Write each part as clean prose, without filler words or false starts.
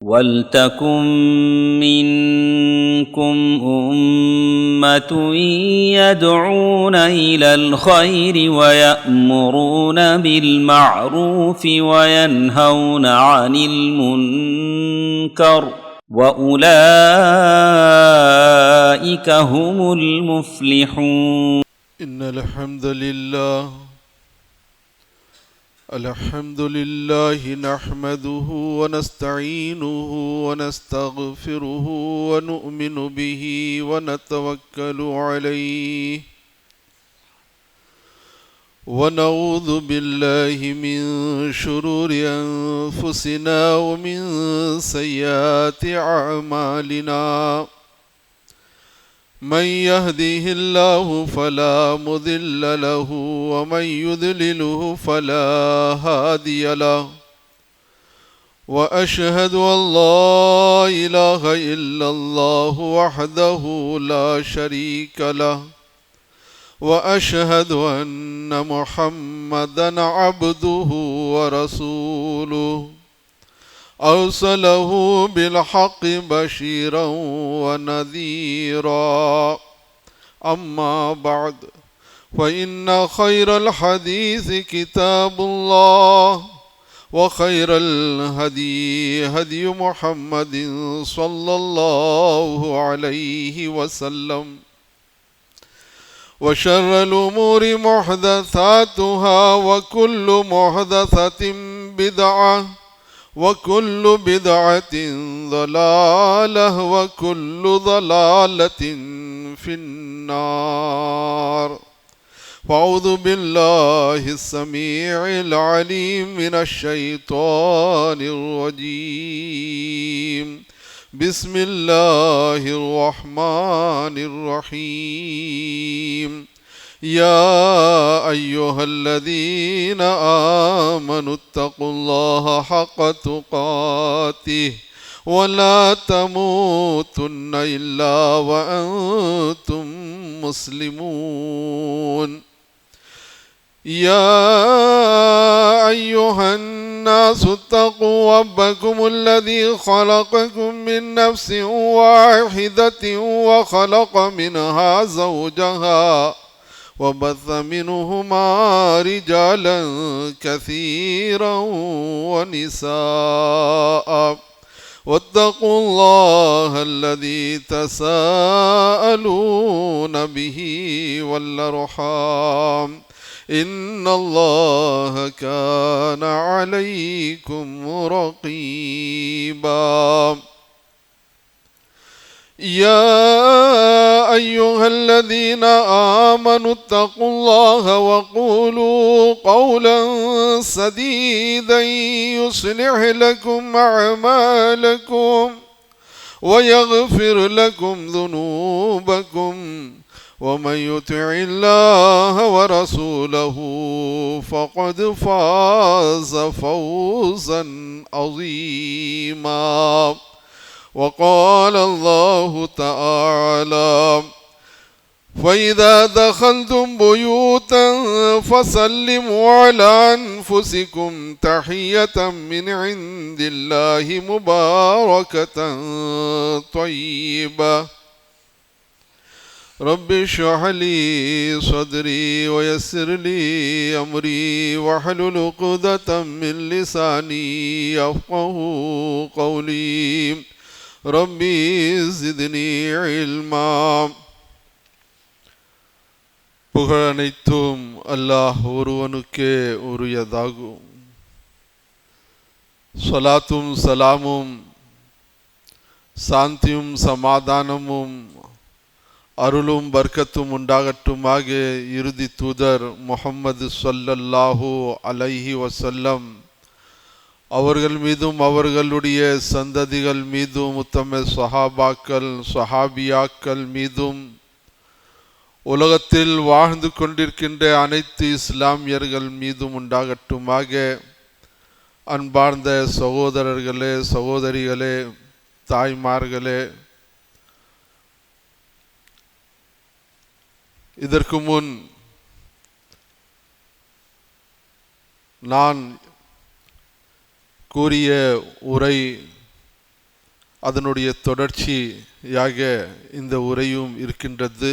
وَلْتَكُنْ مِنْكُمْ أُمَّةٌ يَدْعُونَ إِلَى الْخَيْرِ وَيَأْمُرُونَ بِالْمَعْرُوفِ وَيَنْهَوْنَ عَنِ الْمُنْكَرِ وَأُولَئِكَ هُمُ الْمُفْلِحُونَ. إن الحمد لله نحمده ونستعينه ونستغفره ونؤمن به ونتوكل عليه ونعوذ بالله من شرور أنفسنا ومن سيئات أعمالنا من يهده الله فلا مضل له ومن يضلله فلا هادي له وأشهد أن لا إله إلا الله وحده لا شريك له وأشهد أن محمدا عبده ورسوله أرسله بالحق بشيرا ونذيرا أما بعد فإن خير الحديث كتاب الله وخير الهدي هدي محمد صلى الله عليه وسلم وشر الأمور محدثاتها وكل محدثة بدعة وكل بدعة ضلالة وكل ضلالة في النار. أعوذ بالله السميع العليم من الشيطان الرجيم. بسم الله الرحمن الرحيم. يا أيها الذين آمنوا اتقوا الله حق تقاته ولا تموتن إلا وأنتم مسلمون. يا أيها الناس اتقوا ربكم الذي خلقكم من نفس واحدة وخلق منها زوجها وبث منهما رجالا كثيرا ونساء واتقوا الله الذي تساءلون به والأرحام إن الله كان عليكم رقيبا. يا أيها الذين آمنوا اتقوا الله وقولوا قولا سديدا يصلح لكم أعمالكم ويغفر لكم ذنوبكم ومن يطع الله ورسوله فقد فاز فوزا عظيما. وقال الله تعالى فإذا دخلتم بيوتا فسلموا على أنفسكم تحية من عند الله مباركة طيبة. رب اشرح لي صدري ويسر لي أمري واحلل عقدة من لساني يفقهوا قولي. ربي زدني علما. புகழனைத்தும் அல்லாஹ் ஒருவனுக்கே உரியதாகும். ஸலாத்தும் சலாமும் சாந்தியும் சமாதானமும் அருளும் பர்க்கத்தும் உண்டாகட்டுமாக இறுதி தூதர் முஹம்மது ஸல்லல்லாஹு அலைஹி வஸல்லம் அவர்கள் மீதும் அவர்களுடைய சந்ததிகள் மீதும் உத்தம சஹாபாக்கள் சஹாபியாக்கள் மீதும் உலகத்தில் வாழ்ந்து கொண்டிருக்கின்ற அனைத்து இஸ்லாமியர்கள் மீதும் உண்டாகட்டுமாக. அன்பார்ந்த சகோதரர்களே, சகோதரிகளே, தாய்மார்களே, இதற்கு முன் நான் கூறிய உரை அதனுடைய தொடர்ச்சியாக இந்த உரையும் இருக்கின்றது.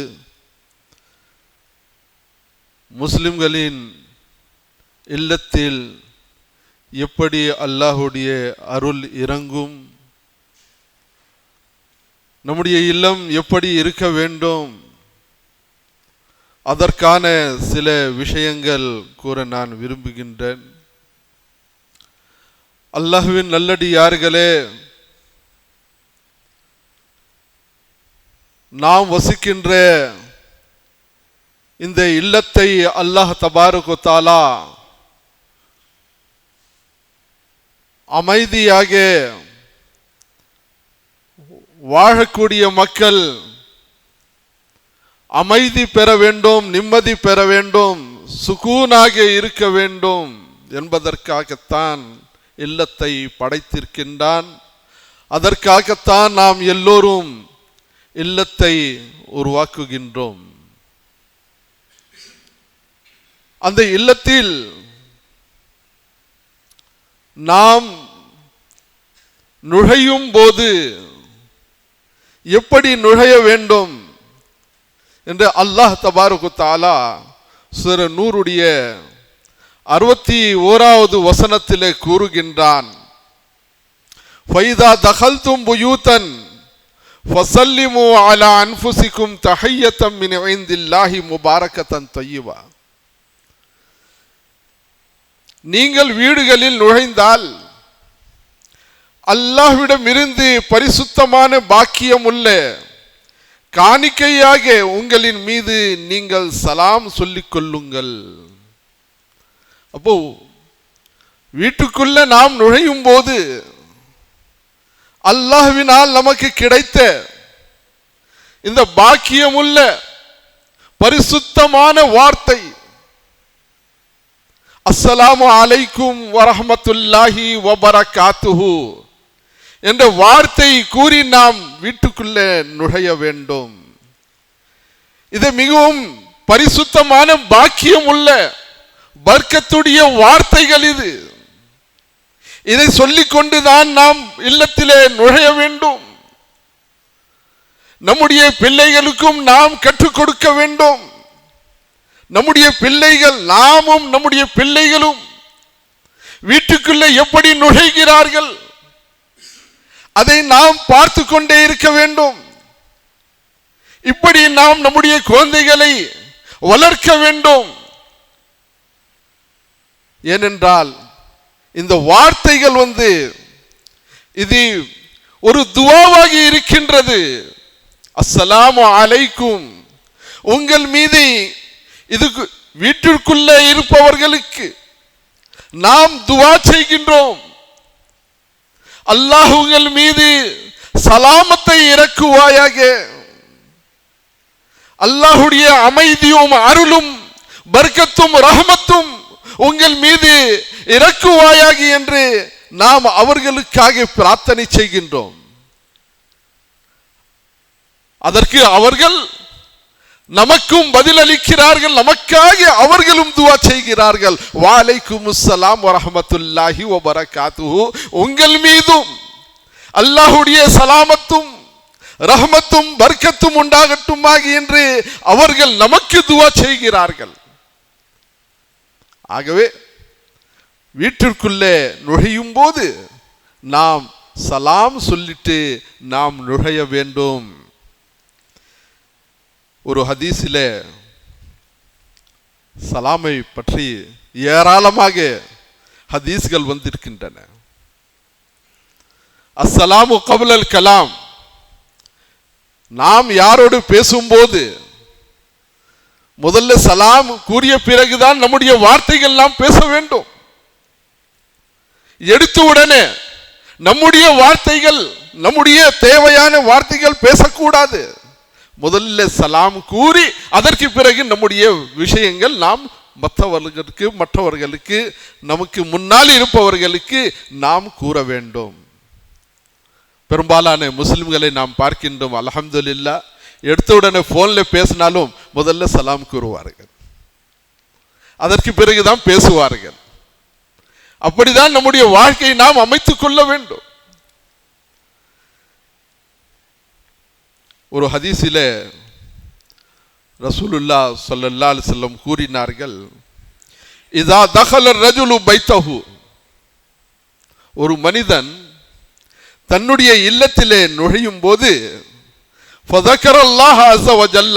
முஸ்லிம்களின் இல்லத்தில் எப்படி அல்லாஹுடைய அருள் இறங்கும், நம்முடைய இல்லம் எப்படி இருக்க வேண்டும், அதற்கான சில விஷயங்கள் கூற நான் விரும்புகின்றேன். அல்லாஹ்வின் நல்லடியார்களே, நாம் வசிக்கின்ற இந்த இல்லத்தை அல்லாஹ் தபாரக் வ தஆலா அமைதியாக வாழக்கூடிய மக்கள் அமைதி பெற வேண்டும், நிம்மதி பெற வேண்டும், சுகூனாக இருக்க வேண்டும் என்பதற்காகத்தான் இல்லத்தை படைத்திருக்கின்றான். அதற்காகத்தான் நாம் எல்லோரும் இல்லத்தை உருவாக்குகின்றோம். அந்த இல்லத்தில் நாம் நுழையும் போது எப்படி நுழைய வேண்டும் என்று அல்லாஹ் தபாரக் வ தஆலா சூரா நூருடைய 61வது வசனத்திலே கூறுகின்றான். ஃபைதா தகல்தும் புயூதன் ஃபஸல்லிமு அலா அன்ஃபுசிக்கும் தஹிய்யத்தம் மின் இன்தில்லாஹி முபாரக்கத்தன் தய்யிபா. நீங்கள் வீடுகளில் நுழைந்தால் அல்லாஹ்விடமிருந்து பரிசுத்தமான பாக்கியம் உள்ள காணிக்கையாக உங்களின் மீது நீங்கள் சலாம் சொல்லிக் கொள்ளுங்கள். அப்போ வீட்டுக்குள்ள நாம் நுழையும் போது அல்லாஹ்வினால் நமக்கு கிடைத்த இந்த பாக்கியமுள்ள பரிசுத்தமான வார்த்தை அஸ்ஸலாமு அலைக்கும் வரஹ்மத்துல்லாஹி வபரகாத்துஹு என்ற வார்த்தை கூறி நாம் வீட்டுக்குள்ளே நுழைய வேண்டும். இது மிகவும் பரிசுத்தமான பாக்கியம் உள்ள பர்க்கத்துடைய வார்த்தைகள். இதை சொல்லிக்கொண்டுதான் நாம் இல்லத்திலே நுழைய வேண்டும். நம்முடைய பிள்ளைகளுக்கும் நாம் கற்றுக் கொடுக்க வேண்டும். நம்முடைய பிள்ளைகள், நாமும் நம்முடைய பிள்ளைகளும் வீட்டுக்குள்ளே எப்படி நுழைகிறார்கள் அதை நாம் பார்த்து கொண்டே இருக்க வேண்டும். இப்படி நாம் நம்முடைய குழந்தைகளை வளர்க்க வேண்டும். ஏனென்றால் இந்த வார்த்தைகள் இது ஒரு துஆவாகி இருக்கின்றது. அஸ்ஸலாமு அலைக்கும், உங்கள் மீது இது வீட்டிற்குள்ளே இருப்பவர்களுக்கு நாம் துஆ செய்கின்றோம். அல்லாஹ் உங்கள் மீது சலாமத்தை இறக்குவாயாக, அல்லாஹுடைய அமைதியும் அருளும் பர்க்கத்தும் ரஹமத்தும் உங்கள் மீது இறக்குவாயாக என்று நாம் அவர்களுக்காக பிரார்த்தனை செய்கின்றோம். அதற்கு அவர்கள் நமக்கும் பதிலளிக்கிறார்கள், நமக்காக அவர்களும் துஆ செய்கிறார்கள். வலைக்கும் அஸ்ஸலாம் வரஹ்மத்துல்லாஹி வபரகாத்துஹு, உங்கள் மீதும் அல்லாஹ்வுடைய சலாமத்தும் ரஹ்மத்தும் பர்க்கத்தும் உண்டாகட்டுமாக என்று அவர்கள் நமக்கு துஆ செய்கிறார்கள். ஆகவே வீட்டிற்குள்ளே நுழையும் போது நாம் சலாம் சொல்லிட்டு நாம் நுழைய வேண்டும். ஒரு ஹதீஸிலே சலாமை பற்றி ஏராளமாக ஹதீஸ்கள் வந்திருக்கின்றன. அஸ்ஸலாமு கப்லல் கலாம், நாம் யாரோடு பேசும்போது முதல்ல சலாம் கூறிய பிறகுதான் நம்முடைய வார்த்தைகள் நாம் பேச வேண்டும். எடுத்த உடனே நம்முடைய வார்த்தைகள், நம்முடைய தேவையான வார்த்தைகள் பேசக்கூடாது. முதல்ல சலாம் கூறி அதற்கு பிறகு நம்முடைய விஷயங்கள் நாம் மற்றவர்களுக்கு நமக்கு முன்னால் இருப்பவர்களுக்கு நாம் கூற வேண்டும். பெரும்பாலான முஸ்லிம்களை நாம் பார்க்கின்றோம், அல்ஹம்துலில்லாஹ், எடுத்த உடனே போன்ல பேசினாலும் முதல்ல சலாம் கூறுவார்கள், அதற்கு பிறகுதான் பேசுவார்கள். அப்படிதான் நம்முடைய வாழ்க்கையை நாம் அமைத்துக் கொள்ள வேண்டும். ஒரு ஹதீஸிலே ரசூலுல்லாஹ் ஸல்லல்லாஹு அலைஹி வஸல்லம் கூறினார்கள், இதா தഖல الرجل بيته, ஒரு மனிதன் தன்னுடைய இல்லத்திலே நுழையும் போது فذكر الله عز وجل,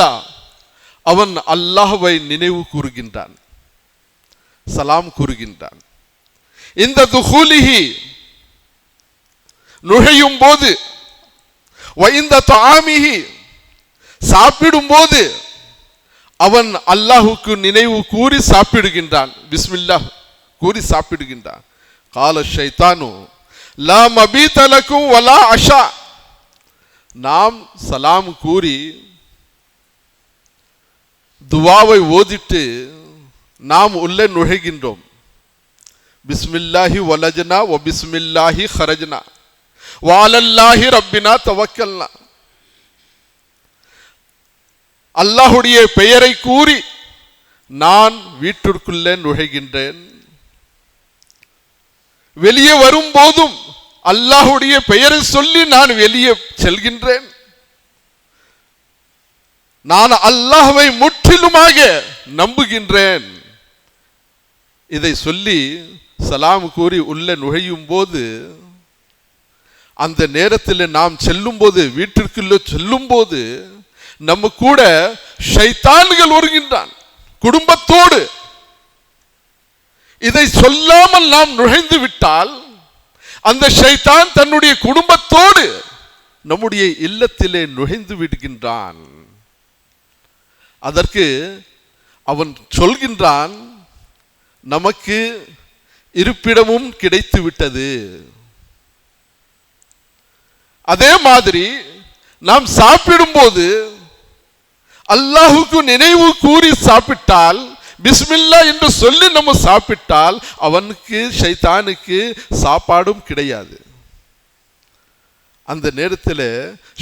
அவன் அல்லாஹ்வை நினைவு கூறுகின்றான், சலாம் கூறுகின்றான். இந்த துஹூலிஹி, நுழையும் போது, வைந்த தஆமிஹி, சாப்பிடும் போது அவன் அல்லாஹுக்கு நினைவு கூறி சாப்பிடுகின்றான், பிஸ்மில்லாஹ் கூறி சாப்பிடுகின்றான். கால ஷைத்தானு லா மபீத லக்கும் வலா அஷா, நாம் சலாம் கூறி துவாவை ஓதிட்டு நாம் உள்ளே நுழைகின்றோம். பிஸ்மில்லாஹி வலஜ்னா வ பிஸ்மில்லாஹி ஹரஜ்னா வ அலல்லாஹி ரப்பினா தவக்கல்னா, அல்லாஹுடைய பெயரை கூறி நான் வீட்டிற்குள்ளே நுழைகின்றேன். வெளியே வரும்போதும் அல்லாஹுடைய பெயரை சொல்லி நான் வெளியே செல்கின்றேன். நான் அல்லாஹ்வை முற்றிலுமாக நம்புகின்றேன். இதை சொல்லி சலாம் கூறி உள்ளே நுழையும் போது, அந்த நேரத்தில் நாம் செல்லும் போது, வீட்டிற்குள்ளே செல்லும் போது நம்ம கூட ஷைத்தான்கள் வருகின்றான் குடும்பத்தோடு. இதை சொல்லாமல் நாம் நுழைந்து விட்டால் அந்த ஷைத்தான் தன்னுடைய குடும்பத்தோடு நம்முடைய இல்லத்திலே நுழைந்து விடுகின்றான். அதற்கு அவன் சொல்கின்றான், நமக்கு இருப்பிடமும் கிடைத்து விட்டது. அதே மாதிரி நாம் சாப்பிடும் போது அல்லாஹுக்கு நினைவு கூறி சாப்பிட்டால், பிஸ்மில்லா என்று சொல்லி நம்ம சாப்பிட்டால் அவனுக்கு ஷைத்தானுக்கு சாப்பாடும் கிடையாது. அந்த நேரத்தில்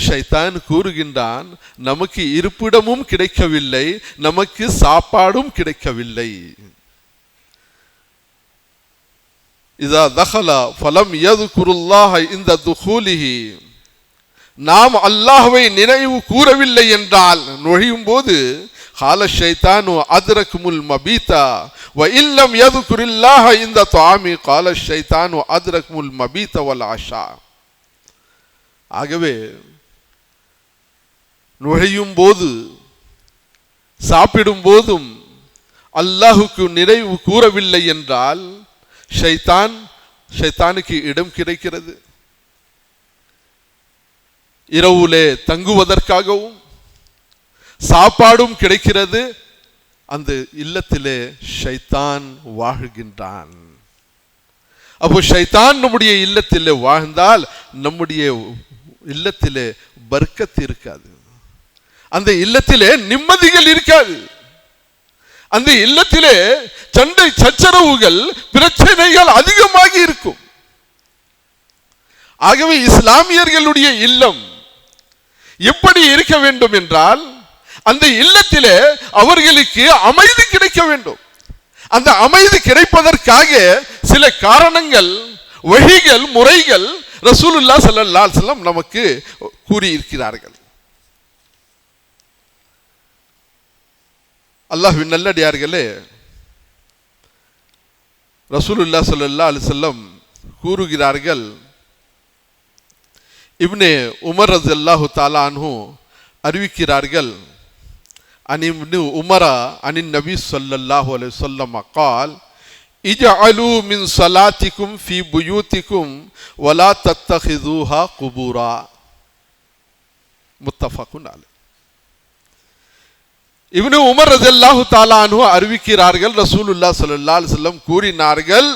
ஷைத்தான் கூறுகின்றான், நமக்கு இருப்பிடமும் கிடைக்கவில்லை, நமக்கு சாப்பாடும் கிடைக்கவில்லை. இதா தഖல ஃபலம் யذ்குருல்லாஹ இந்த துஹூலிஹி, நாம் அல்லாஹ்வை நினைவு கூறவில்லை என்றால் நுழையும் போது, கால ஷைத்தானு அத்ரக்முல் மபீதா வ இல்லம் யذ்குரில்லாஹ இந்த தஆமி கால ஷைத்தானு அத்ரக்முல் மபீத வல் ஆஷா. ஆகவே நுழையும் போது சாப்பிடும் போதும் அல்லாஹுக்கு நினைவு கூறவில்லை என்றால் ஷைத்தானுக்கு இடம் கிடைக்கிறது. இரவுலே தங்குவதற்காகவும் சாப்பாடும் கிடைக்கிறது. அந்த இல்லத்திலே ஷைத்தான் வாழ்கின்றான். அப்போ ஷைத்தான் நம்முடைய இல்லத்திலே வாழ்ந்தால் நம்முடைய இல்லத்திலே பர்க்கத் இருக்காது, அந்த இல்லத்திலே நிம்மதிகள் இருக்காது, அந்த இல்லத்திலே சண்டை சச்சரவுகள் பிரச்சனைகள் அதிகமாகி இருக்கும். ஆகவே இஸ்லாமியர்களுடைய இல்லம் எப்படி இருக்க வேண்டும் என்றால், அந்த இல்லத்திலே அவர்களுக்கு அமைதி கிடைக்க வேண்டும். அந்த அமைதி கிடைப்பதற்காக சில காரணங்கள், வழிகள், முறைகள் ரசூலுல்லாஹ் ஸல்லல்லாஹு அலைஹி வஸல்லம் நமக்கு கூறியிருக்கிறார்கள். அல்லாஹ்வின் நல்லடியார்களே, ரசூலுல்லாஹ் ஸல்லல்லாஹு அலைஹி வஸல்லம் கூறுகிறார்கள், இப்னே உமர் ரலியல்லாஹு தஆலா அன்ஹு அறிவிக்கிறார்கள், அன் இப்னு உமர அனின் நபி ஸல்லல்லாஹு அலைஹி வஸல்லம் قال இஜஅலு மின் ஸலாத்திக்கும் ஃபீ புயூத்திக்கும் வலா தத்தகிதுஹா குபூரா. முத்தஃபகுன் அலைஹ். இப்னு உமர் ரலியல்லாஹு தஆலா அன்ஹு அறிவிக்கிறார்கள், ரசூலுல்லாஹ் ஸல்லல்லாஹு அலைஹி வஸல்லம் கூறினார்கள்,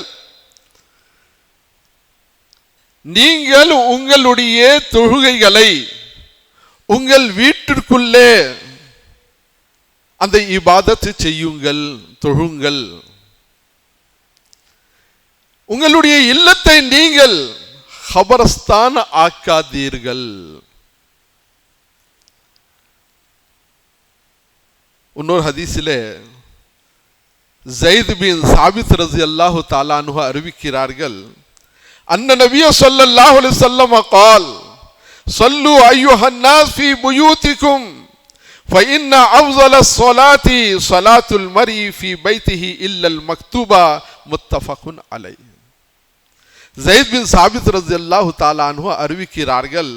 நீங்கள் உங்களுடைய தொழுகைகளை உங்கள் வீட்டிற்குள்ளே அந்த இபாதத் செய்யுங்கள், தொழுங்கள். உங்களுடைய இல்லத்தை நீங்கள் கபரஸ்தான் ஆக்காதீர்கள். இன்னொரு ஹதீஸிலே ஸைத் பின் சாபித் ரலியல்லாஹு தஆலா அன்ஹு அறிவிக்கிறார்கள், அன்ன நபிய ஸல்லல்லாஹு அலைஹி வஸல்லம் قال صلوا أيها الناس في بيوتكم فإن أفضل الصلاة صلاة المرء في بيته إلا المكتوبة متفق عليه. ஸைத் பின் சாபித் ரலியல்லாஹு தஆலா அன்ஹு அறிவிக்கிறார்கள்,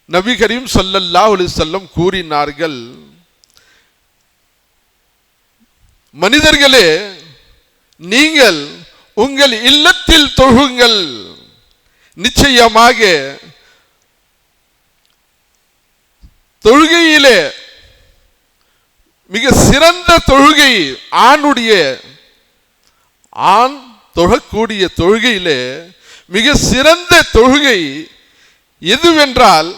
நபி கரீம் ஸல்லல்லாஹு அலைஹி வஸல்லம் கூறினார்கள், மனிதர்களே, நீங்கள் உங்கள் இல்லத்தில் தொழுங்கள். நிச்சயமாக தொழுகையிலே மிக சிறந்த தொழுகை ஆண் தொழக்கூடிய தொழுகையிலே மிக சிறந்த தொழுகை எதுவென்றால்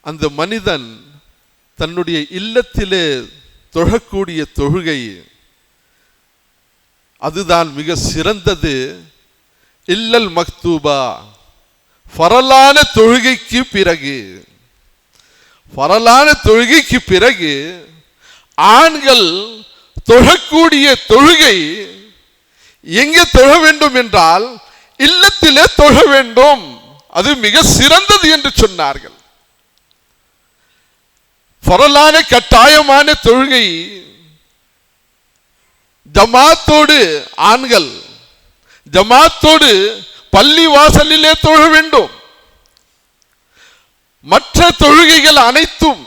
அந்த மனிதன் தன்னுடைய இல்லத்திலே தொழக்கூடிய தொழுகை, அதுதான் மிக சிறந்தது. இல்லல் மக்தூபா, ஃபரலான தொழுகைக்கு பிறகு ஆண்கள் தொழக்கூடிய தொழுகை எங்கே தொழ வேண்டும் என்றால் இல்லத்திலே தொழ வேண்டும். அது மிக சிறந்தது என்று சொன்னார்கள். ஃபரலான கட்டாயமான தொழுகை ஜமாத்தோடு, ஆண்கள் ஜமாத்தோடு பள்ளி வாசலிலே தொழ வேண்டும். மற்ற தொழுகைகள் அனைத்தும்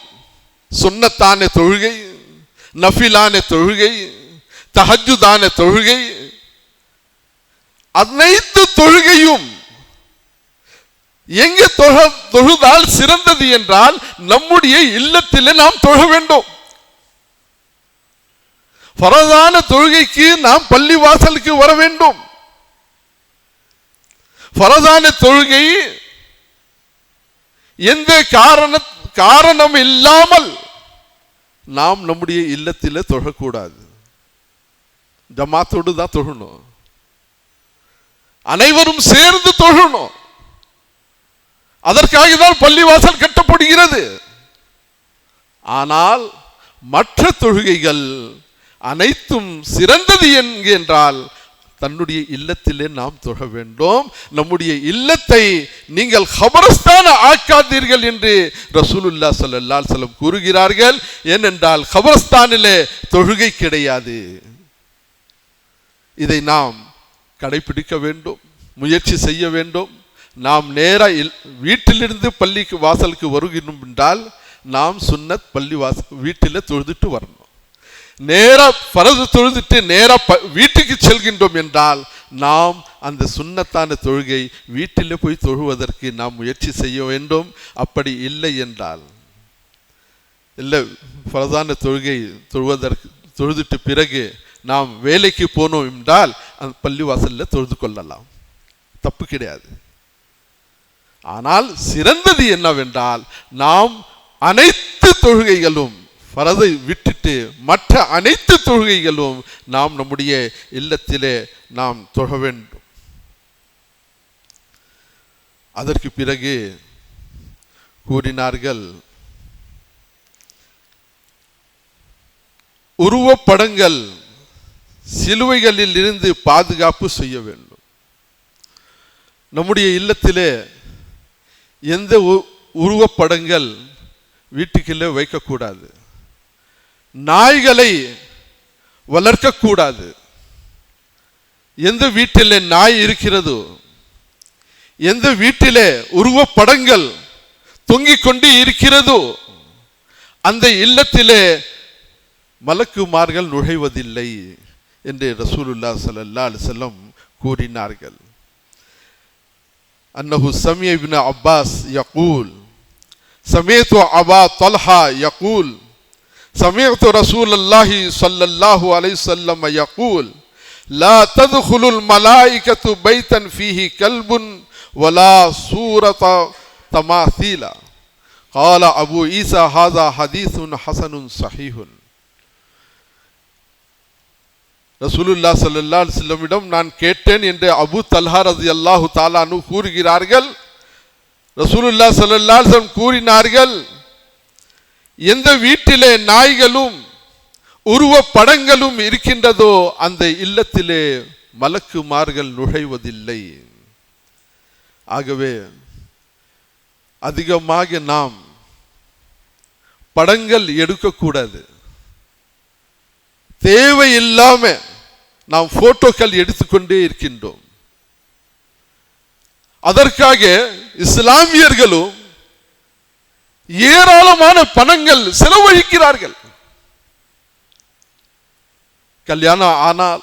சுன்னத்தான தொழுகை, நஃபிலான தொழுகை, தஹஜ்ஜுதான தொழுகை, அனைத்து தொழுகையும் எங்கே தொழுதால் சிறந்தது என்றால் நம்முடைய இல்லத்திலே நாம் தொழ வேண்டும். ஃபரதான தொழுகைக்கு நாம் பள்ளி வாசலுக்கு வர வேண்டும். ஃபரதான தொழுகை எந்த காரணம் இல்லாமல் நாம் நம்முடைய இல்லத்திலே தொழக்கூடாது. ஜமாத்தோடு தான் தொழணும், அனைவரும் சேர்ந்து தொழணும். அதற்காக தான் பள்ளிவாசல் கட்டப்படுகிறது. ஆனால் மற்ற தொழுகைகள் அனைத்தும் சிறந்தது என்றால் தன்னுடைய இல்லத்திலே நாம் தொழ வேண்டும். நம்முடைய இல்லத்தை நீங்கள் கபரஸ்தான் ஆக்காதீர்கள் என்று ரசூலுல்லாஹ் ஸல்லல்லாஹு அலைஹி வஸல்லம் கூறுகிறார்கள். ஏனென்றால் கபரஸ்தானிலே தொழுகை கிடையாது. இதை நாம் கடைபிடிக்க வேண்டும், முயற்சி செய்ய வேண்டும். நாம் நேரா வீட்டிலிருந்து பள்ளிக்கு வாசலுக்கு வருகிறோம் என்றால் நாம் சுன்னத் பள்ளி வீட்டிலே தொழுதுட்டு வரணும். நேரா ஃபரது தொழுதுட்டு நேரா வீட்டுக்கு செல்கின்றோம் என்றால் நாம் அந்த சுன்னத்தான தொழுகை வீட்டிலே போய் தொழுவதற்கு நாம் முயற்சி செய்ய வேண்டும். அப்படி இல்லை என்றால் இல்லை, ஃபரதான தொழுகை தொழுதுட்டு பிறகு நாம் வேலைக்கு போனோம் என்றால் அந்த பள்ளி வாசலில் தொழுது கொள்ளலாம், தப்பு கிடையாது. ஆனால் சிறந்தது என்னவென்றால் நாம் அனைத்து தொழுகைகளும் ஃபரதை விட்டுட்டு மற்ற அனைத்து தொழுகைகளும் நாம் நம்முடைய இல்லத்திலே நாம் தொழ வேண்டும். அதற்கு பிறகு கூறினார்கள், உருவப்படங்கள் சிலுவைகளில் இருந்து பாதுகாப்பு செய்ய வேண்டும். நம்முடைய இல்லத்திலே எந்த உருவப்படங்கள் வீட்டுக்குள்ளே வைக்கக்கூடாது. நாய்களை வளர்க்கக்கூடாது. எந்த வீட்டிலே நாய் இருக்கிறதோ, எந்த வீட்டிலே உருவப்படங்கள் தொங்கிக் கொண்டு இருக்கிறதோ அந்த இல்லத்திலே மலக்குமார்கள் நுழைவதில்லை என்று ரசூலுல்லாஹ் ஸல்லல்லாஹு அலைஹி வஸல்லம் கூறினார்கள். அன்னஹு சமிய இப்னு அப்பாஸ் யகூல் சமிஅது அபா தல்ஹா யகூல் சமிஅது ரசூலுல்லாஹி ஸல்லல்லாஹு அலைஹி வஸல்லம் யகூல் லா தத்குலுல் மலாயிகத்து பைத்தன் ஃபீஹி கல்புன் வலா சூரத தமாசீலா قال அபூ ஈசா ஹாஸா ஹதீஸுன் ஹஸனுன் ஸஹீஹுன். ரசூலுல்லாஹ் ஸல்லல்லாஹு அலைஹி வஸல்லமிடம் நான் கேட்டேன் என்று அபூ தல்ஹா ரலியல்லாஹு தஆலா அன்ஹு கூறுகிறார்கள். ரசூலுல்லாஹ் ஸல்லல்லாஹு அலைஹி வஸல்லம் கூறினார்கள், எந்த வீட்டிலே நாய்களும் உருவ படங்களும் இருக்கின்றதோ அந்த இல்லத்திலே மலக்குமார்கள் நுழைவதில்லை. ஆகவே அதிகமாக நாம் படங்கள் எடுக்கக்கூடாது. தேவையில்லாம நாம் போட்டோக்கள் எடுத்துக்கொண்டே இருக்கின்றோம். அதற்காக இஸ்லாமியர்களும் ஏராளமான பணங்கள் செலவழிக்கிறார்கள். கல்யாணம் ஆனால்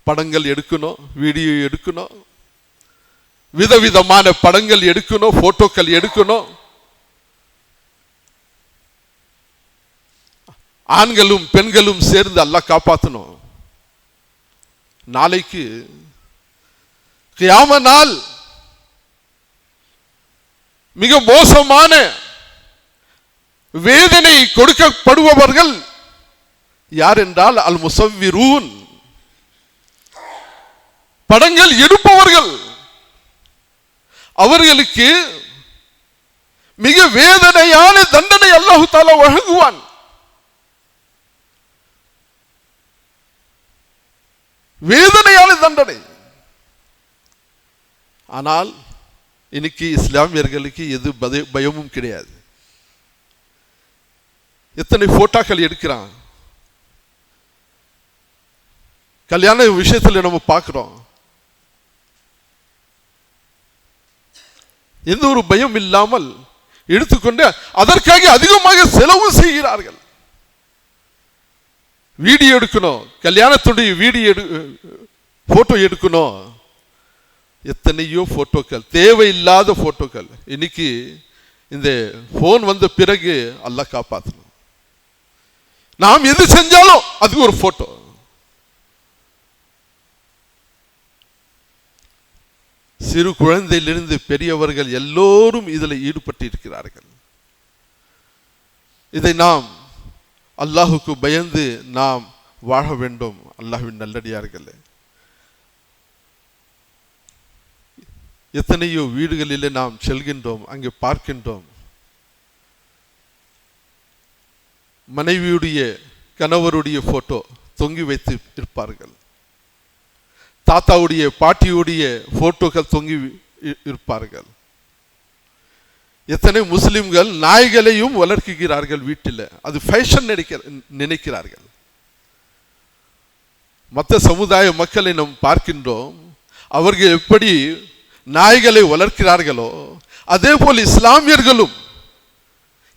படங்கள் எடுக்கணும், வீடியோ எடுக்கணும், விதவிதமான படங்கள் எடுக்கணும், போட்டோக்கள் எடுக்கணும். ஆண்களும் பெண்களும் சேர்ந்து அல்லாஹ் காப்பாற்றணும். நாளைக்கு கியாமத் நாள் மிக மோசமான வேதனை கொடுக்கப்படுபவர்கள் யார் என்றால் அல் முஸவ்விரூன், படங்கள் எடுப்பவர்கள். அவர்களுக்கு மிக வேதனையான தண்டனை அல்லாஹ் தஆலா வழங்குவான். வேதனையான தண்டனை. ஆனால் இன்னைக்கு இஸ்லாமியர்களுக்கு எது பயமும் கிடையாது. எத்தனை போட்டோக்கள் எடுக்கிறான். கல்யாண விஷயத்தில் நம்ம பார்க்கிறோம். எந்த ஒரு பயம் இல்லாமல் எடுத்துக்கொண்டு அதற்காக அதிகமாக செலவு செய்கிறார்கள். வீடியோ எடுக்கணும், கல்யாணத்துடைய வீடியோ போட்டோ எடுக்கணும். எத்தனையோ போட்டோக்கள், தேவையில்லாத போட்டோக்கள். இன்னைக்கு இந்த போன் வந்த பிறகு அல்லாஹ் காப்பாற்றணும். நாம் எது செஞ்சாலும் அதுக்கு ஒரு போட்டோ. சிறு குழந்தையிலிருந்து பெரியவர்கள் எல்லோரும் இதில் ஈடுபட்டு இருக்கிறார்கள். இதை நாம் அல்லாஹுக்கு பயந்து நாம் வாழ வேண்டும். அல்லாஹ்வின் நல்லடியார்களே, எத்தனையோ வீடுகளிலே நாம் செல்கின்றோம், அங்கே பார்க்கின்றோம். மனைவியுடைய கணவருடைய போட்டோ தொங்கி வைத்து இருப்பார்கள். தாத்தாவுடைய பாட்டியுடைய போட்டோக்கள் தொங்கி இருப்பார்கள். எத்தனை முஸ்லிம்கள் நாய்களையும் வளர்க்கிறார்கள் வீட்டில். அது ஃபேஷன் நினைக்கிறார்கள். மற்ற சமுதாய மக்களை நாம் பார்க்கின்றோம். அவர்கள் எப்படி நாய்களை வளர்க்கிறார்களோ அதே போல் இஸ்லாமியர்களும்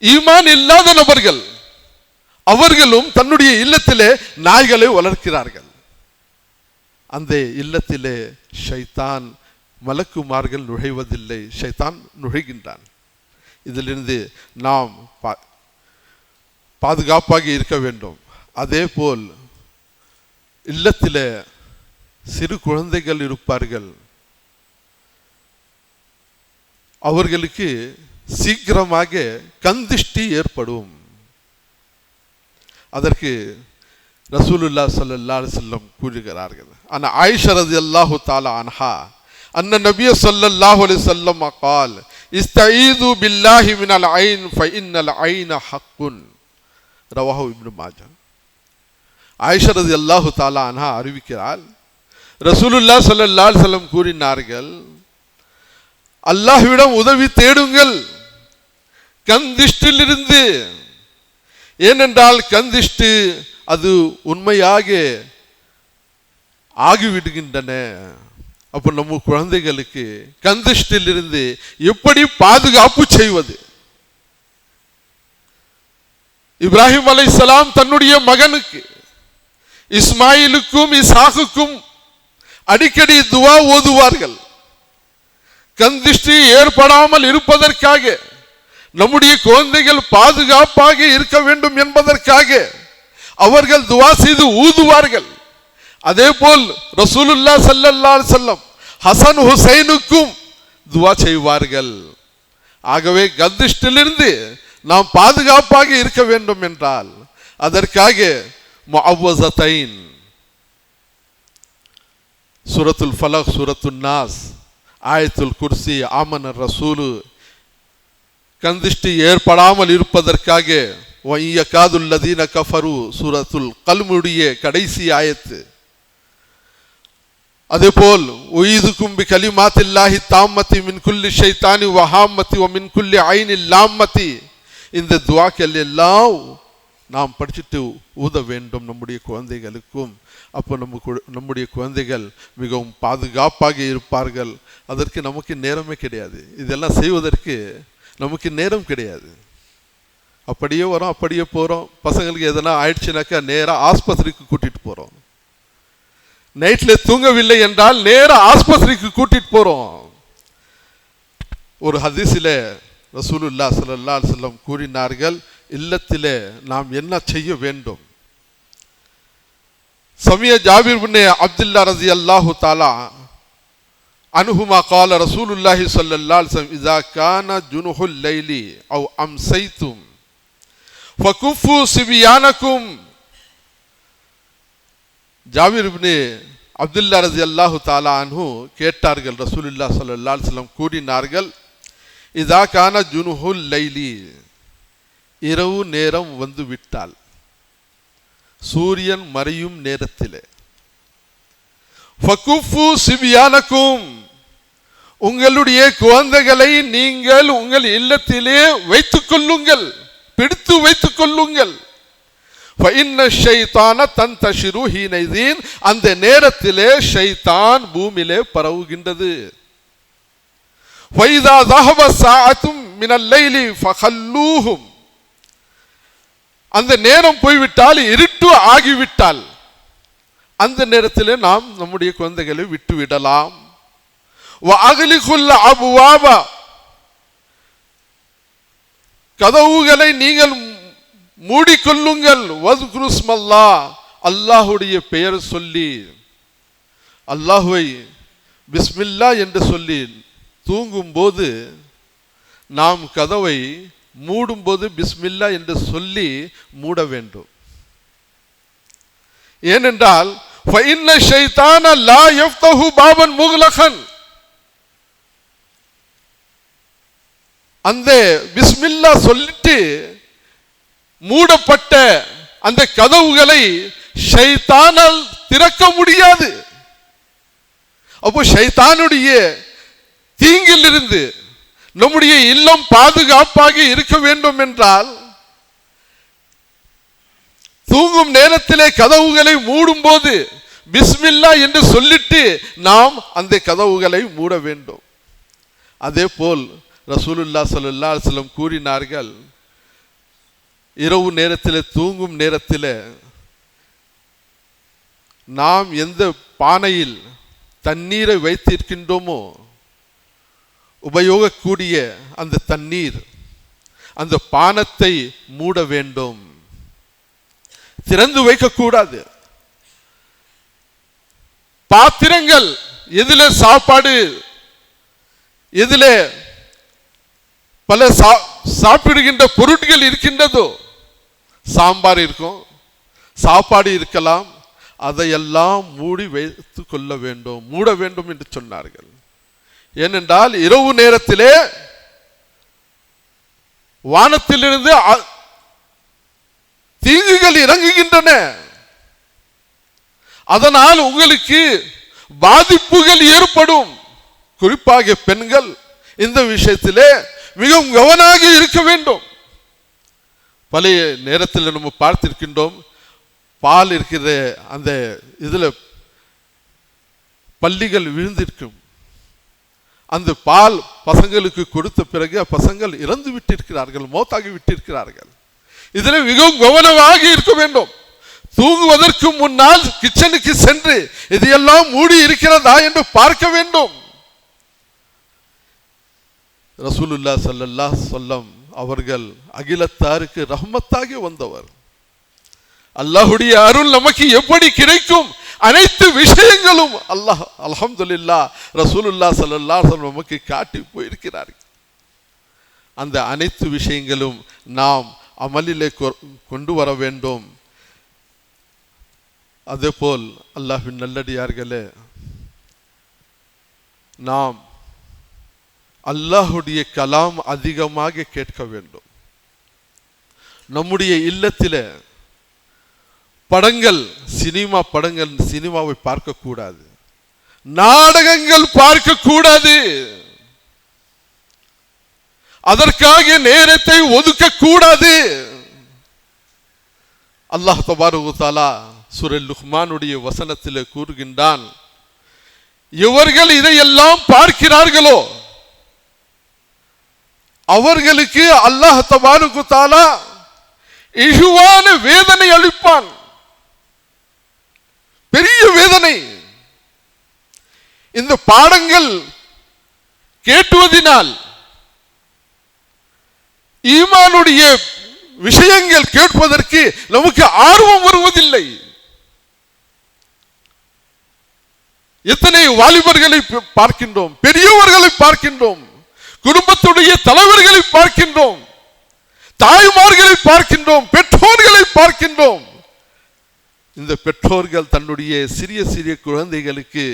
ஈமான் இல்லாத நபர்கள் அவர்களும் தன்னுடைய இல்லத்திலே நாய்களை வளர்க்கிறார்கள். அந்த இல்லத்திலே ஷைத்தான் மலக்குமார்கள் நுழைவதில்லை, ஷைத்தான் நுழைகின்றான். இதிலிருந்து நாம் பாதுகாப்பாக இருக்க வேண்டும். அதே போல் இல்லத்திலே சிறு குழந்தைகள் இருப்பார்கள். அவர்களுக்கு சீக்கிரமாக கந்திஷ்டி ஏற்படும். அதற்கு ரசூலுல்லாஹ் ஸல்லல்லாஹு அலைஹி வஸல்லம் கூறுகிறார்கள். அன ஆயிஷா ரலியல்லாஹு தஆலா அன்ஹா அன்ன நபிய ஸல்லல்லாஹு அலைஹி வஸல்லம் قال استعيذوا بالله من العين فإن العين حق رواه ابن மாஜா. ஆயிஷா ரலியல்லாஹு தஆலா அன்ஹா அறிவிக்கிறார், ரசூலுல்லாஹ் ஸல்லல்லாஹு அலைஹி வஸல்லம் கூறினார்கள், அல்லாஹ்விடம் உதவி தேடுங்கள் கந்திஷ்டிலிருந்து. ஏனென்றால் கந்திஷ்டு அது உண்மையாக ஆகிவிடுகின்றன. அப்போ நம்ம குழந்தைகளுக்கு கந்திஷ்டிலிருந்து எப்படி பாதுகாப்பு செய்வது? இப்ராஹிம் அலைஹிஸ்ஸலாம் தன்னுடைய மகனுக்கு இஸ்மாயிலுக்கும் இசாக்குக்கும் அடிக்கடி துவா ஓதுவார்கள். கந்திஷ்டி ஏற்படாமல் இருப்பதற்காக, நம்முடைய குழந்தைகள் பாதுகாப்பாக இருக்க வேண்டும் என்பதற்காக அவர்கள் துவா செய்து ஊதுவார்கள். அதே போல் ரசூலுல்லாஹ் ஸல்லல்லாஹு அலைஹி வஸல்லம் ஹசன் ஹுசைனுக்கும் துவா செய்வார்கள். ஆகவே கந்திஷ்டிலிருந்து நாம் பாதுகாப்பாக இருக்க வேண்டும் என்றால் அதற்காக முஅவ்வஸதைன், சூரத்துல் ஃபலக், சூரத்துன் நாஸ், ஆயத்துல் குர்சி, ஆமன ரசூலு, கந்திஷ்டி ஏற்படாமல் இருப்பதற்காக வய்யகாதுல்லதீன கஃபரு, சூரத்துல் கல்முடைய கடைசி ஆயத்து, அதேபோல் உய்துக்கும் பி கலிமாத்தில்லாஹி தாம்மத்தி மின் குல்லி ஷைத்தானி வஹாம்மத்தி வ மின் குல்லி ஐனில் லாம்மத்தி, இந்த துஆக்கள் எல்லாம் நாம் படிச்சுட்டு ஊத வேண்டும் நம்முடைய குழந்தைகளுக்கும். அப்போ நம்முடைய குழந்தைகள் மிகவும் பாதுகாப்பாக இருப்பார்கள். அதற்கு நமக்கு நேரமே கிடையாது, இதெல்லாம் செய்வதற்கு நமக்கு நேரம் கிடையாது. அப்படியே வரோம், அப்படியே போகிறோம். பசங்களுக்கு எதனா ஆயிடுச்சுனாக்கா நேராக ஆஸ்பத்திரிக்கு கூட்டிகிட்டு போகிறோம். நைட்டில் தூங்கவில்லை என்றால் நேராக ஆஸ்பத்திரிக்கு கூட்டிகிட்டு போகிறோம். ஒரு ஹதீஸில் ரசூலுல்லாஹ் ஸல்லல்லாஹு அலைஹி வஸல்லம் கூறினார்கள், இல்லத்திலே நாம் என்ன செய்ய வேண்டும். சமிய ஜாபிர் பின் அப்துல்லா ரஸியல்லாஹு தஆலா அன்ஹுமா قال رسول الله صلى الله عليه وسلم اذا كان جنح الليل او امسيتم فكفوا صبيانكم. ஜாபிர் பின் அப்துல்லா ரஸியல்லாஹு தஆலா அன்ஹு கேட்டார்கள், ரசூலுல்லாஹ் ஸல்லல்லாஹு அலைஹி வஸல்லம் கூறினார்கள், இதா கான ஜுனுஹுல் லைலி, இரவு நேரம் வந்து விட்டால், சூரியன் மறையும் நேரத்திலே, ஃபகுஃபு சிபியானக்கும், உங்களுடைய குழந்தைகளை நீங்கள் உங்கள் இல்லத்திலே வைத்துக் கொள்ளுங்கள், பிடித்து வைத்துக் கொள்ளுங்கள். ஃபஇன்ன ஷைத்தான தன்தஷிரு ஹீனைதீன், அந்த நேரத்திலே ஷைத்தான் பூமியிலே பரவுகின்றது. ஃபைதா ذهب ساعة من الليل فخلوهم, அந்த நேரம் போய்விட்டால், இருட்டு ஆகிவிட்டால், அந்த நேரத்திலே நாம் நம்முடைய குழந்தைகளை விட்டு விடலாம். வஅக்லிகுல் அப்வாப, கதவுகளை நீங்கள் மூடிக்கொள்ளுங்கள். வஸ்குருஸ்மல்லாஹ், அல்லாஹ்வுடைய பெயர் சொல்லி, அல்லாஹ்வை பிஸ்மில்லா என்று சொல்லி தூங்கும் போது, நாம் கதவை மூடும்போது பிஸ்மில்லா என்று சொல்லி மூட வேண்டும். ஏனென்றால் ஃபஇன்ன ஷைத்தான லா யஃப்தஹு பாபன் முக்லகன், அந்த பிஸ்மில்லா சொல்லிட்டு மூடப்பட்ட அந்த கதவுகளை ஷைத்தானால் திறக்க முடியாது. அப்போ ஷைத்தானுடைய தீங்கிலிருந்து நம்முடைய இல்லம் பாதுகாப்பாக இருக்க வேண்டும் என்றால், தூங்கும் நேரத்திலே கதவுகளை மூடும் போது பிஸ்மில்லா என்று சொல்லிட்டு நாம் அந்த கதவுகளை மூட வேண்டும். அதே போல் ரசூலுல்லாஹ் ஸல்லல்லாஹு அலைஹி வஸல்லம் கூறினார்கள், இரவு நேரத்தில் தூங்கும் நேரத்தில் நாம் எந்த பானையில் தண்ணீரை வைத்திருக்கின்றோமோ, உபயோகக்கூடிய அந்த தண்ணீர், அந்த பானத்தை மூட வேண்டும், திறந்து வைக்கக்கூடாது. பாத்திரங்கள் எதிலே சாப்பாடு, எதிலே பல சாப்பிடுகின்ற பொருட்கள் இருக்கின்றதோ, சாம்பார் இருக்கும், சாப்பாடு இருக்கலாம், அதையெல்லாம் மூடி வைத்து கொள்ள வேண்டும், மூட வேண்டும் என்று சொன்னார்கள். ஏனென்றால் இரவு நேரத்திலே வானத்திலிருந்து தீங்குகள் இறங்குகின்றன. அதனால் உங்களுக்கு பாதிப்புகள் ஏற்படும். குறிப்பாக பெண்கள் இந்த விஷயத்திலே மிகவும் கவனமாக இருக்க வேண்டும். பழைய நேரத்தில் நம்ம பார்த்திருக்கின்றோம், பால் இருக்கிற அந்த இதுல பள்ளிகள் விழுந்திருக்கும். அந்த பால் பசங்களுக்கு கொடுத்த பிறகு பசங்கள் இறந்து விட்டிருக்கிறார்கள், மௌத்தாகி விட்டிருக்கிறார்கள். இதில் மிகவும் கவனமாக இருக்க வேண்டும். தூங்குவதற்கு முன்னால் கிச்சனுக்கு சென்று இதையெல்லாம் மூடி இருக்கிறதா என்று பார்க்க வேண்டும். ரசூலுல்லாஹ் ஸல்லல்லாஹு அலைஹி வஸல்லம் அவர்கள் அகிலத்தாருக்கு ரஹ்மத்தாக வந்தவர். அல்லாஹ்வுடைய அருள் நமக்கு எப்படி கிடைக்கும், அனைத்து விஷயங்களும் அல்லாஹ் அல்ஹம்துலில்லாஹ் ரசூலுல்லாஹ் ஸல்லல்லாஹு அலைஹி வஸல்லம் நமக்கு காட்டி போயிருக்கிறார்கள். அந்த அனைத்து விஷயங்களும் நாம் அமலிலே கொண்டு வர வேண்டும். அதேபோல் அல்லாஹ்வின் நல்லடியார்களே, நாம் அல்லாஹ்வுடைய கலாம் அதிகமாக கேட்க வேண்டும். நம்முடைய இல்லத்திலே படங்கள், சினிமாவை பார்க்கக்கூடாது. நாடகங்கள் பார்க்க கூடாது, அதற்காக நேரத்தை ஒதுக்க கூடாது. அல்லாஹ் தபாரக வ தஆலா சூரா லுக்மானுடைய வசனத்திலே கூறுகின்றான், எவர்கள் இதையெல்லாம் பார்க்கிறார்களோ அவர்களுக்கு அல்லாஹ் தபாரக வ தஆலா இஹ்வான வேதனை அளிப்பான், பெரிய வேதனை. இந்த பாடங்கள் கேட்டுவதினால், ஈமானுடைய விஷயங்கள் கேட்பதற்கு நமக்கு ஆர்வம் வருவதில்லை. எத்தனை வாலிபர்களை பார்க்கின்றோம், பெரியவர்களை பார்க்கின்றோம், குடும்பத்துடைய தலைவர்களை பார்க்கின்றோம், தாய்மார்களை பார்க்கின்றோம், பெற்றோர்களை பார்க்கின்றோம். இந்த பெற்றோர்கள் தன்னுடைய சிறிய சிறிய குழந்தைகளுக்கு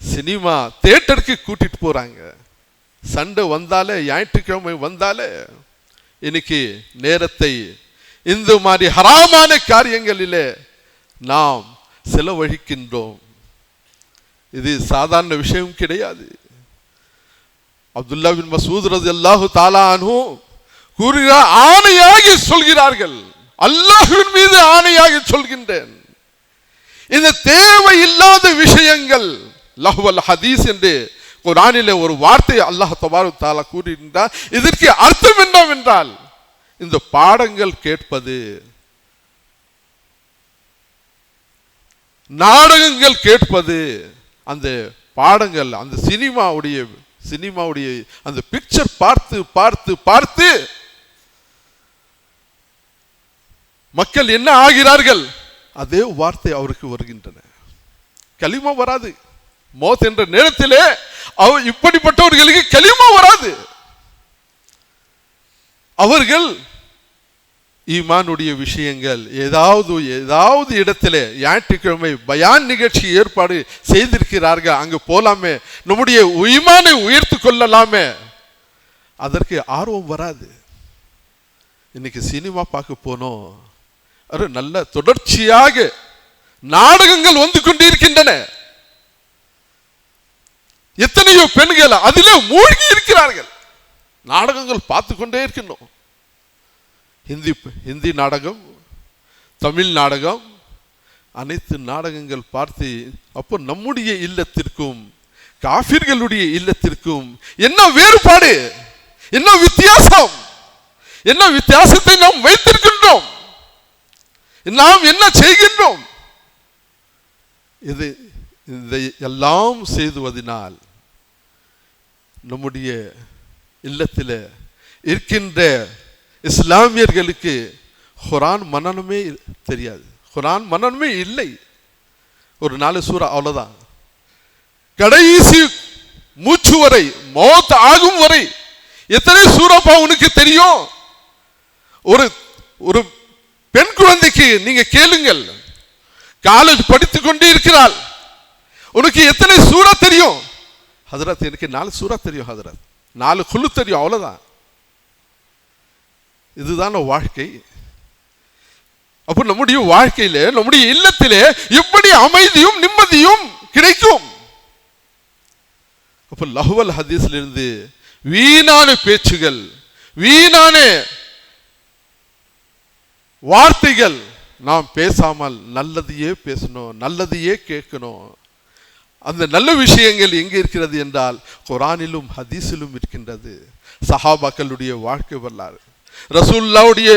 சினிமா தியேட்டருக்கு கூட்டிட்டு போறாங்க. சண்டை வந்தாலே, ஞாயிற்றுக்கிழமை வந்தாலே இன்னைக்கு நேரத்தை இந்த மாதிரி ஹராமான காரியங்களிலே நாம் செலவழிக்கின்றோம். இது சாதாரண விஷயம் கிடையாது. அப்துல்லா பின் மஸ்ஊத் ரலியல்லாஹு தஆலா அன்ஹு கூறுகிறார், ஆணையாக சொல்கிறார்கள், அல்லாஹ்வின் மீது ஆணையாக சொல்கின்றேன், இந்த தேவையில்லாத விஷயங்கள் லஹ்வல் ஹதீஸ் என்று குர்ஆனிலே ஒரு வார்த்தை அல்லாஹ் தபாரக வ தஆலா கூறுகின்றார். இதற்கு அர்த்தம் என்னவென்றால், இந்த பாடங்கள் கேட்பது, நாடகங்கள் கேட்பது, அந்த பாடங்கள், அந்த சினிமாவுடைய அந்த பிக்சர் பார்த்து பார்த்து பார்த்து மக்கள் என்ன ஆகிறார்கள், அதே வார்த்தை அவருக்கு வருகின்றன. கலிமா வராது. மௌத் என்ற நேரத்திலே இப்படிப்பட்டவர்களுக்கு கலிமா வராது. அவர்கள் ஈமானுடைய விஷயங்கள் ஏதாவது இடத்திலே ஞாயிற்றுக்கிழமை பயான் நிகழ்ச்சி ஏற்பாடு செய்திருக்கிறார்கள், அங்கு போலாமே, நம்முடைய ஈமானை உயர்த்து கொள்ளலாமே, அதற்கு ஆர்வம் வராது. இன்னைக்கு சினிமா பார்க்க போனோம், நல்ல தொடர்ச்சியாக நாடகங்கள் வந்து கொண்டிருக்கின்றன. எத்தனையோ பெண்கள் அதிலே மூழ்கி இருக்கிறார்கள். நாடகங்கள் பார்த்து கொண்டே இருக்கின்றோம். ஹிந்தி நாடகம், தமிழ் நாடகம், அனைத்து நாடகங்கள் பார்த்து, அப்போ நம்முடைய இல்லத்திற்கும் காஃபிர்களுடைய இல்லத்திற்கும் என்ன வேறுபாடு, என்ன வித்தியாசம், என்ன வித்தியாசத்தை நாம் வைத்திருக்கின்றோம், நாம் என்ன செய்கின்றோம்? இதை எல்லாம் செய்துவதனால் நம்முடைய இல்லத்தில் இருக்கின்ற இஸ்லாமியர்களுக்கு குர்ஆன் மனனமே தெரியாது, குர்ஆன் மனனமே இல்லை. ஒரு 4 சூரா அவ்வளவுதான். கடைசி மூச்சு வரை, மௌத் ஆகும் வரை எத்தனை சூறாப்பா உனக்கு தெரியும்? ஒரு பெண் குழந்தைக்கு நீங்க கேளுங்கள், காலேஜ் படித்துக் கொண்டே இருக்கிறாள், உனக்கு எத்தனை சூரா தெரியும்? ஹதரத் எனக்கு 4 சூரா தெரியும், ஹதரத் 4 குழு தெரியும், அவ்வளவுதான். இதுதான வாழ்க்கை. அப்போ நம்முடைய வாழ்க்கையிலே, நம்முடைய இல்லத்திலே எப்படி அமைதியும் நிம்மதியும் கிடைக்கும்? அப்போ லஹ்வல் ஹதீஸ்ல இருந்து வீணான பேச்சுகள், வீணான வார்த்தைகள் நாம் பேசாமல் நல்லதையே பேசணும், நல்லதையே கேட்கணும். அந்த நல்ல விஷயங்கள் எங்கே இருக்கிறது என்றால் குர்ஆனிலும் ஹதீஸிலும் இருக்கின்றது. சஹாபாக்களுடைய வாழ்க்கை வரலாறு, ரசூலுல்லாஹ்வுடைய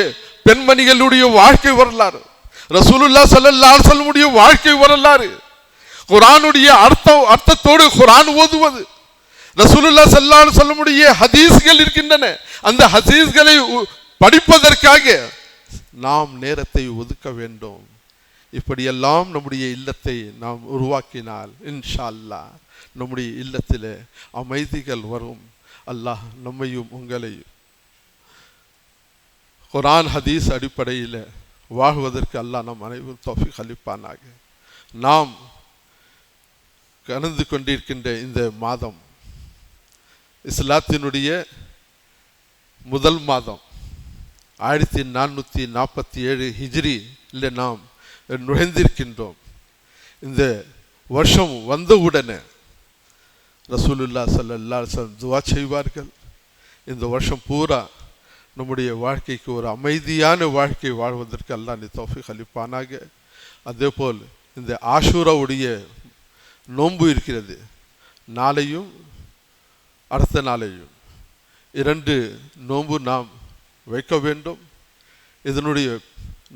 பெண்மணிகளுடைய வாழ்க்கை வரலாறு, ரசூலுல்லாஹ் ஸல்லல்லாஹு அலைஹி வஸல்லம் வாழ்க்கை வரலாறு, குர்ஆனுடைய அர்த்தத்தோடு குர்ஆன் ஓதுவது, ரசூலுல்லாஹ் ஸல்லல்லாஹு அலைஹி வஸல்லம் ஹதீஸ்கள் இருக்கின்றன. அந்த ஹதீஸ்களை படிப்பதற்காக நாம் நேரத்தை ஒதுக்க வேண்டும். இப்படியெல்லாம் நம்முடைய இல்லத்தை நாம் உருவாக்கினால் இன்ஷா அல்லாஹ் நம்முடைய இல்லத்தில் அமைதிகள் வரும். அல்லாஹ் நம்மையும் உங்களையும் குர்ஆன் ஹதீஸ் அடிப்படையில் வாழ்வதற்கு அல்லாஹ் நம் அனைவரும் தௌஃபீக் அளிப்பானாக. நாம் கடந்து கொண்டிருக்கின்ற இந்த மாதம் இஸ்லாத்தினுடைய முதல் மாதம் 1447 ஹிஜ்ரி இல்லை நாம் நுழைந்திருக்கின்றோம். இந்த வருஷம் வந்தவுடனே ரசூலுல்லாஹ் ஸல்லல்லாஹு அலைஹி வஸல்லம் துஆ செய்வார்கள். இந்த வருஷம் பூரா நம்முடைய வாழ்க்கைக்கு ஒரு அமைதியான வாழ்க்கை வாழ்வதற்கு அல்லாஹ் நீ தௌஃபீக் அளிப்பானாக. அதேபோல் இந்த ஆஷூராவுடைய நோன்பு இருக்கிறது, நாளையும் அடுத்த நாளையும் 2 நோன்பு நாம் வைக்க வேண்டும். இதனுடைய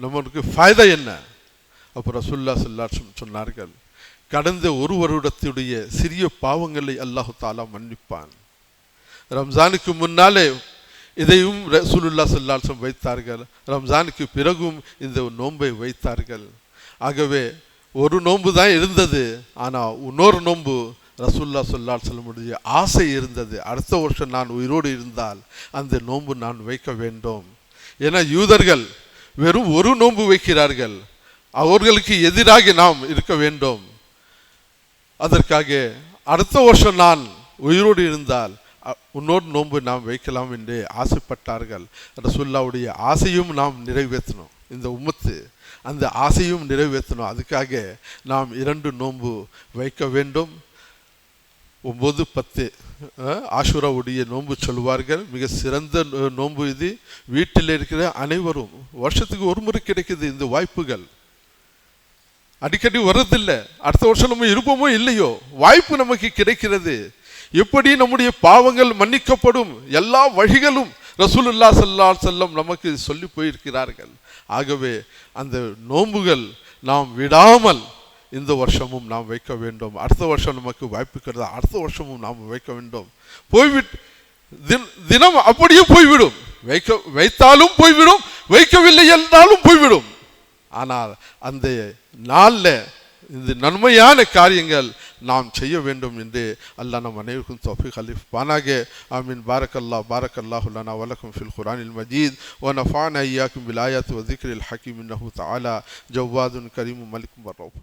நமக்கு ஃபாய்தா என்ன? அப்போ ரசூலுல்லாஹ் ஸல்லல்லாஹு அலைஹி வஸல்லம் சொன்னார்கள், கடந்த ஒரு வருடத்துடைய சிறிய பாவங்களை அல்லாஹு தாலா மன்னிப்பான். ரம்ஜானுக்கு முன்னாலே இதையும் ரசூலுல்லாஹ் ஸல்லல்லாஹு அலைஹி வஸல்லம் வைத்தார்கள், ரம்ஜானுக்கு பிறகும் இந்த நோன்பை வைத்தார்கள். ஆகவே ஒரு நோன்பு தான் இருந்தது, ஆனால் இன்னொரு நோன்பு ரசூலுல்லாஹ் ஸல்லல்லாஹு அலைஹி வஸல்லமுடைய ஆசை இருந்தது, அடுத்த வருஷம் நான் உயிரோடு இருந்தால் அந்த நோன்பு நான் வைக்க வேண்டும். ஏன்னா யூதர்கள் வெறும் ஒரு நோன்பு வைக்கிறார்கள், அவர்களுக்கு எதிராக நாம் இருக்க வேண்டும். அதற்காக அடுத்த வருஷம் நான் உயிரோடு இருந்தால் இன்னொரு நோன்பு நாம் வைக்கலாம் என்று ஆசைப்பட்டார்கள். ரசூலுல்லாஹ்வுடைய ஆசையும் நாம் நிறைவேற்றணும், இந்த உம்மத்து அந்த ஆசையும் நிறைவேற்றணும். அதுக்காக நாம் 2 நோன்பு வைக்க வேண்டும். 9, 10 ஆஷூராவுடைய நோன்பு சொல்வார்கள். மிக சிறந்த நோன்பு இது. வீட்டில் இருக்கிற அனைவரும், வருஷத்துக்கு ஒரு முறை கிடைக்குது இந்த வாய்ப்புகள், அடிக்கடி வர்றதில்லை. அடுத்த வருஷம் நம்ம இருப்போமோ இல்லையோ, வாய்ப்பு நமக்கு கிடைக்கிறது. எப்படி நம்முடைய பாவங்கள் மன்னிக்கப்படும் எல்லா வழிகளும் ரசூலுல்லாஹ் ஸல்லல்லாஹு அலைஹி வஸல்லம் நமக்கு சொல்லி போயிருக்கிறார்கள். ஆகவே அந்த நோன்புகள் நாம் விடாமல் இந்த வருஷமும் நாம் வைக்க வேண்டும். அடுத்த வருஷம் நமக்கு வாய்ப்பு கிடையாது, அடுத்த வருஷமும் நாம் வைக்க வேண்டும். தினம் அப்படியே போய்விடும், வைத்தாலும் போய்விடும், வைக்கவில்லை என்றாலும் போய்விடும். ஆனால் அந்த நாளில் இந்த நன்மையான காரியங்கள் நாம் செய்ய வேண்டும் என்று அல்லாஹ் நம் அனைவருக்கும் தௌஃபீக் அளிப்பானாக. ஆமீன். பாரக்கல்லாஹு லனா வ லக்கும் ஃபில் குர்ஆனில் மஜீத் வ நஃபஅனா இய்யாக்கும் பில் ஆயாத்தி வ ذிக்ரில் ஹகீம் இன்னஹு தஆலா ஜவ்வாதுன் கரீமும் மலிக்கும் வர்ரவுஃப்.